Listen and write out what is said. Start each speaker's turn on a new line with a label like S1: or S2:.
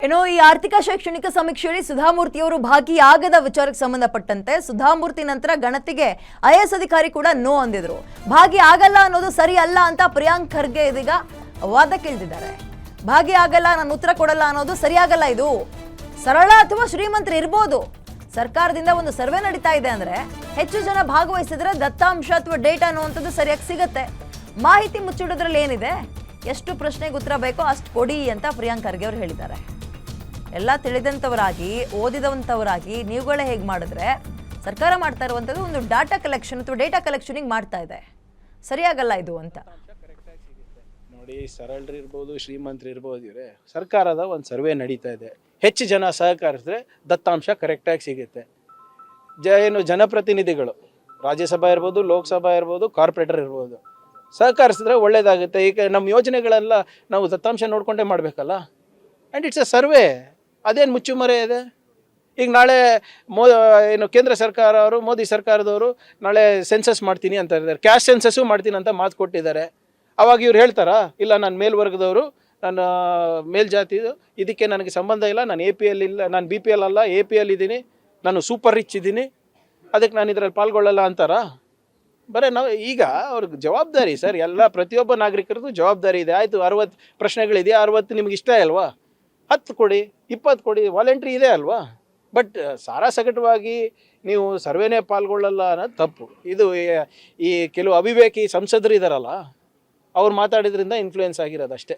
S1: ಇನ್ನು ಈ ಆರ್ಥಿಕ ಶೈಕ್ಷಣಿಕ ಸಮೀಕ್ಷೆಯಲ್ಲಿ ಸುಧಾಮೂರ್ತಿಯವರು ಭಾಗಿಯಾಗದ ವಿಚಾರಕ್ಕೆ ಸಂಬಂಧಪಟ್ಟಂತೆ ಸುಧಾಮೂರ್ತಿ ನಂತರ ಗಣತಿಗೆ ಐಎಎಸ್ ಅಧಿಕಾರಿ ಕೂಡ ನೋ ಅಂದಿದ್ರು. ಭಾಗಿಯಾಗಲ್ಲ ಅನ್ನೋದು ಸರಿ ಅಲ್ಲ ಅಂತ ಪ್ರಿಯಾಂಕ್ ಖರ್ಗೆ ಇದೀಗ ವಾದಕ್ಕಿಳಿದಿದ್ದಾರೆ. ಭಾಗಿಯಾಗಲ್ಲ, ನಾನು ಉತ್ತರ ಕೊಡಲ್ಲ ಅನ್ನೋದು ಸರಿಯಾಗಲ್ಲ. ಇದು ಸರಳ ಅಥವಾ ಶ್ರೀಮಂತರು ಇರ್ಬೋದು. ಸರ್ಕಾರದಿಂದ ಒಂದು ಸರ್ವೆ ನಡೀತಾ ಇದೆ ಅಂದ್ರೆ ಹೆಚ್ಚು ಜನ ಭಾಗವಹಿಸಿದ್ರೆ ದತ್ತಾಂಶ ಅಥವಾ ಡೇಟಾ ಅನ್ನುವಂಥದ್ದು ಸರಿಯಾಗಿ ಸಿಗುತ್ತೆ. ಮಾಹಿತಿ ಮುಚ್ಚಿಡೋದ್ರಲ್ಲಿ ಏನಿದೆ, ಎಷ್ಟು ಪ್ರಶ್ನೆಗೆ ಉತ್ತರ ಬೇಕೋ ಅಷ್ಟು ಕೊಡಿ ಅಂತ ಪ್ರಿಯಾಂಕ್ ಖರ್ಗೆ ಅವರು ಹೇಳಿದ್ದಾರೆ. ಎಲ್ಲ ತಿಳಿದಂಥವರಾಗಿ ಓದಿದಂಥವರಾಗಿ ನೀವುಗಳೇ ಹೇಗೆ ಮಾಡಿದ್ರೆ ಸರ್ಕಾರ ಮಾಡ್ತಾ ಇರುವಂಥದ್ದು ಒಂದು ಡಾಟಾ ಕಲೆಕ್ಷನ್ ಅಥವಾ ಡೇಟಾ ಕಲೆಕ್ಷನಿಗೆ ಮಾಡ್ತಾ ಇದೆ. ಸರಿಯಾಗಲ್ಲ ಇದು ಅಂತ
S2: ನೋಡಿ. ಸರಳರು ಇರ್ಬೋದು, ಶ್ರೀಮಂತರು ಇರ್ಬೋದು, ಇವರೇ ಸರ್ಕಾರದ ಒಂದು ಸರ್ವೆ ನಡೀತಾ ಇದೆ. ಹೆಚ್ಚು ಜನ ಸಹಕರಿಸಿದ್ರೆ ದತ್ತಾಂಶ ಕರೆಕ್ಟಾಗಿ ಸಿಗುತ್ತೆ. ಏನು ಜನಪ್ರತಿನಿಧಿಗಳು, ರಾಜ್ಯಸಭಾ ಇರ್ಬೋದು, ಲೋಕಸಭಾ ಇರ್ಬೋದು, ಕಾರ್ಪೊರೇಟರ್ ಇರ್ಬೋದು, ಸಹಕರಿಸಿದ್ರೆ ಒಳ್ಳೇದಾಗುತ್ತೆ. ಈಗ ನಮ್ಮ ಯೋಜನೆಗಳೆಲ್ಲ ನಾವು ದತ್ತಾಂಶ ನೋಡಿಕೊಂಡೇ ಮಾಡಬೇಕಲ್ಲ. And it's A survey. ಅದೇನು ಮುಚ್ಚುಮರೆ ಇದೆ? ಈಗ ನಾಳೆ ಏನು ಕೇಂದ್ರ ಸರ್ಕಾರ ಅವರು, ಮೋದಿ ಸರ್ಕಾರದವರು ನಾಳೆ ಸೆನ್ಸಸ್ ಮಾಡ್ತೀನಿ ಅಂತ ಇದ್ದಾರೆ, ಕ್ಯಾಶ್ ಸೆನ್ಸಸ್ಸು ಮಾಡ್ತೀನಿ ಅಂತ ಮಾತು ಕೊಟ್ಟಿದ್ದಾರೆ. ಅವಾಗ ಇವ್ರು ಹೇಳ್ತಾರಾ, ಇಲ್ಲ ನಾನು ಮೇಲ್ವರ್ಗದವರು, ನಾನು ಮೇಲ್ಜಾತಿದು, ಇದಕ್ಕೆ ನನಗೆ ಸಂಬಂಧ ಇಲ್ಲ, ನಾನು APL ಇಲ್ಲ, ನಾನು BPL ಅಲ್ಲ, APL ಇದ್ದೀನಿ, ನಾನು ಸೂಪರ್ ರಿಚ್ ಇದ್ದೀನಿ, ಅದಕ್ಕೆ ನಾನು ಇದರಲ್ಲಿ ಪಾಲ್ಗೊಳ್ಳಲ್ಲ ಅಂತಾರಾ? ಬರೀ ನಾವು ಈಗ ಅವ್ರಿಗೆ ಜವಾಬ್ದಾರಿ ಸರ್, ಎಲ್ಲ ಪ್ರತಿಯೊಬ್ಬ ನಾಗರಿಕರದ್ದು ಜವಾಬ್ದಾರಿ ಇದೆ. ಆಯಿತು, 60 ಪ್ರಶ್ನೆಗಳಿದೆ, 60 ನಿಮ್ಗೆ ಇಷ್ಟ ಅಲ್ವಾ, 10 ಕೊಡಿ, 20 ಕೊಡಿ, ವಾಲಂಟ್ರಿ ಇದೆ ಅಲ್ವಾ. ಬಟ್ ಸಾರಾಸಗಟವಾಗಿ ನೀವು ಸರ್ವೇನೇ ಪಾಲ್ಗೊಳ್ಳಲ್ಲ ಅನ್ನೋದು ತಪ್ಪು. ಇದು ಈ ಕೆಲವು ಅವಿವೇಕಿ ಸಂಸದರು ಇದ್ದಾರಲ್ಲ, ಅವ್ರು ಮಾತಾಡಿದ್ರಿಂದ ಇನ್ಫ್ಲೂಯೆನ್ಸ್ ಆಗಿರೋದು ಅಷ್ಟೇ.